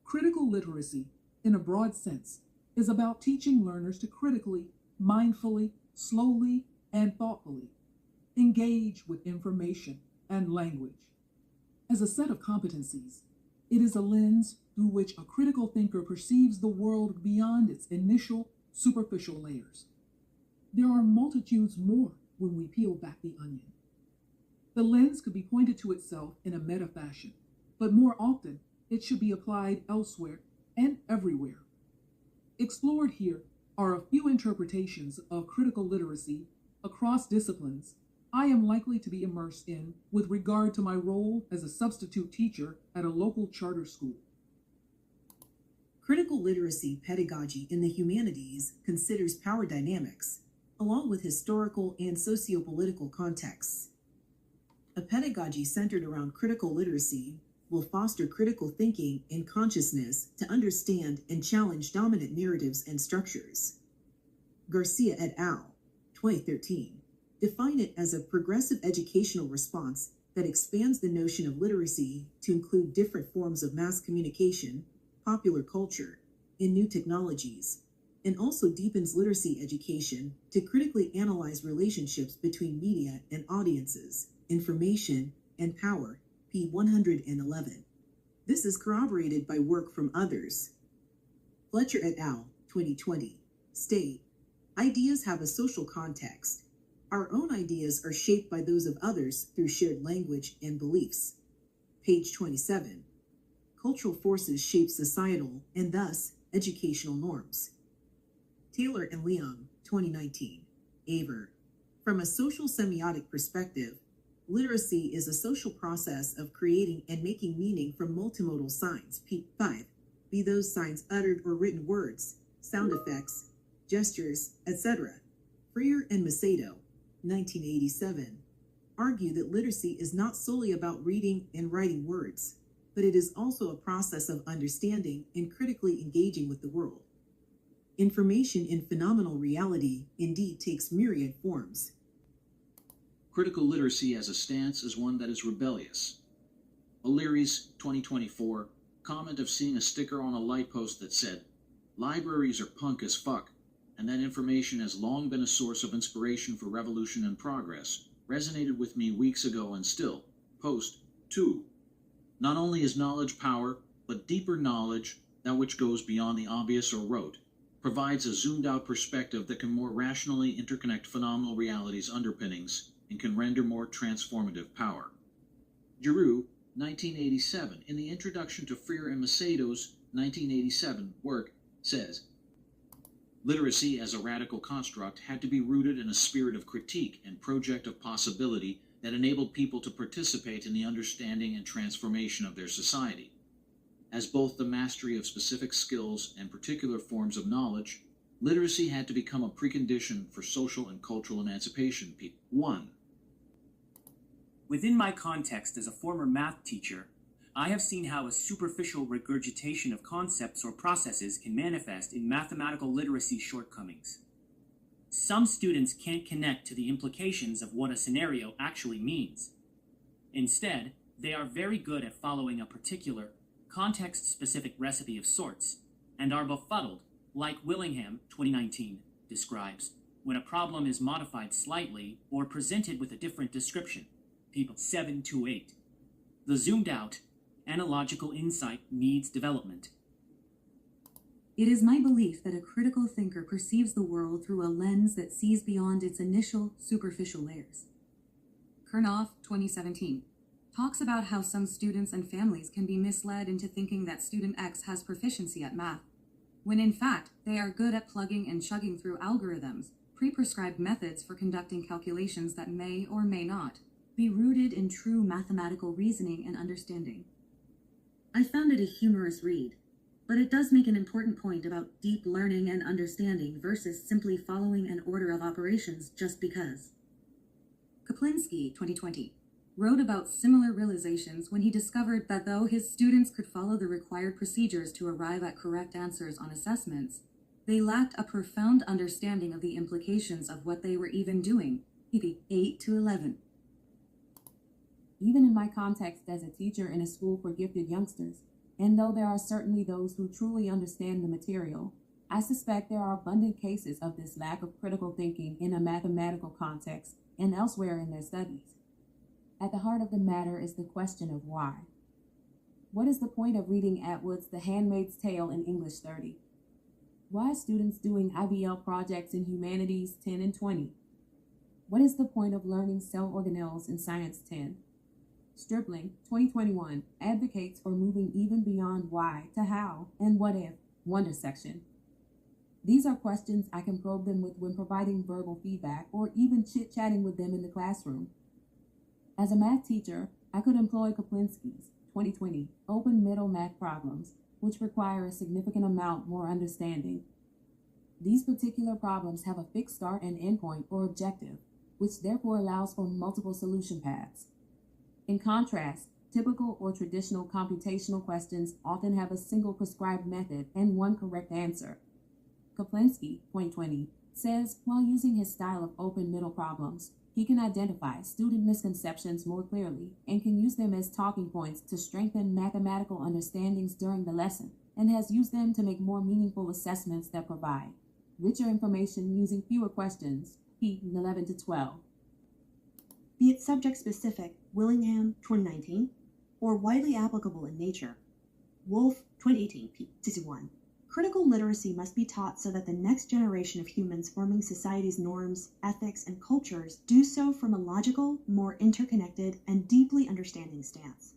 Critical literacy, in a broad sense, is about teaching learners to critically, mindfully, slowly, and thoughtfully engage with information and language. As a set of competencies, it is a lens through which a critical thinker perceives the world beyond its initial superficial layers. There are multitudes more when we peel back the onion. The lens could be pointed to itself in a meta fashion, but more often it should be applied elsewhere and everywhere. Explored here are a few interpretations of critical literacy across disciplines I am likely to be immersed in with regard to my role as a substitute teacher at a local charter school. Critical literacy pedagogy in the humanities considers power dynamics, along with historical and sociopolitical contexts. A pedagogy centered around critical literacy will foster critical thinking and consciousness to understand and challenge dominant narratives and structures. Garcia et al., 2013, define it as a progressive educational response that expands the notion of literacy to include different forms of mass communication, popular culture, and new technologies, and also deepens literacy education to critically analyze relationships between media and audiences, information, and power, p. 111. This is corroborated by work from others. Fletcher et al., 2020, state, ideas have a social context. Our own ideas are shaped by those of others through shared language and beliefs. Page 27. Cultural forces shape societal and thus educational norms. Taylor and Leong, 2019. Aver. From a social semiotic perspective, literacy is a social process of creating and making meaning from multimodal signs, P5, be those signs uttered or written words, sound effects, gestures, etc. Freer and Macedo, 1987, argue that literacy is not solely about reading and writing words, but it is also a process of understanding and critically engaging with the world. Information in phenomenal reality indeed takes myriad forms. Critical literacy as a stance is one that is rebellious. O'Leary's 2024 comment of seeing a sticker on a light post that said, "Libraries are punk as fuck," and that information has long been a source of inspiration for revolution and progress, resonated with me weeks ago and still. Post 2. Not only is knowledge power, but deeper knowledge, that which goes beyond the obvious or rote, provides a zoomed-out perspective that can more rationally interconnect phenomenal reality's underpinnings and can render more transformative power. Giroux, 1987, in the introduction to Freer and Macedo's 1987 work, says, "Literacy as a radical construct had to be rooted in a spirit of critique and project of possibility that enabled people to participate in the understanding and transformation of their society. As both the mastery of specific skills and particular forms of knowledge, literacy had to become a precondition for social and cultural emancipation." 1. Within my context as a former math teacher, I have seen how a superficial regurgitation of concepts or processes can manifest in mathematical literacy shortcomings. Some students can't connect to the implications of what a scenario actually means. Instead, they are very good at following a particular, context-specific recipe of sorts, and are befuddled, like Willingham, 2019, describes, when a problem is modified slightly or presented with a different description. People 7 to 8. The zoomed-out, analogical insight needs development. It is my belief that a critical thinker perceives the world through a lens that sees beyond its initial, superficial layers. Kurnoff, 2017, talks about how some students and families can be misled into thinking that student X has proficiency at math, when in fact they are good at plugging and chugging through algorithms, pre-prescribed methods for conducting calculations that may or may not be rooted in true mathematical reasoning and understanding. I found it a humorous read, but it does make an important point about deep learning and understanding versus simply following an order of operations just because. Kaplinsky, 2020, wrote about similar realizations when he discovered that though his students could follow the required procedures to arrive at correct answers on assessments, they lacked a profound understanding of the implications of what they were even doing, pp. 8 to 11. Even in my context as a teacher in a school for gifted youngsters, and though there are certainly those who truly understand the material, I suspect there are abundant cases of this lack of critical thinking in a mathematical context and elsewhere in their studies. At the heart of the matter is the question of why. What is the point of reading Atwood's The Handmaid's Tale in English 30? Why are students doing IBL projects in Humanities 10 and 20? What is the point of learning cell organelles in Science 10? Stripling, 2021, advocates for moving even beyond why to how and what if, wonder section. These are questions I can probe them with when providing verbal feedback or even chit-chatting with them in the classroom. As a math teacher, I could employ Kaplinski's 2020 open middle math problems, which require a significant amount more understanding. These particular problems have a fixed start and endpoint or objective, which therefore allows for multiple solution paths. In contrast, typical or traditional computational questions often have a single prescribed method and one correct answer. Kaplinski, 2020, says while using his style of open middle problems, he can identify student misconceptions more clearly and can use them as talking points to strengthen mathematical understandings during the lesson, and has used them to make more meaningful assessments that provide richer information using fewer questions, p. 11 to 12. Be it subject-specific, Willingham, 2019, or widely applicable in nature, Wolf, 2018, p. 61. Critical literacy must be taught so that the next generation of humans forming society's norms, ethics, and cultures do so from a logical, more interconnected, and deeply understanding stance.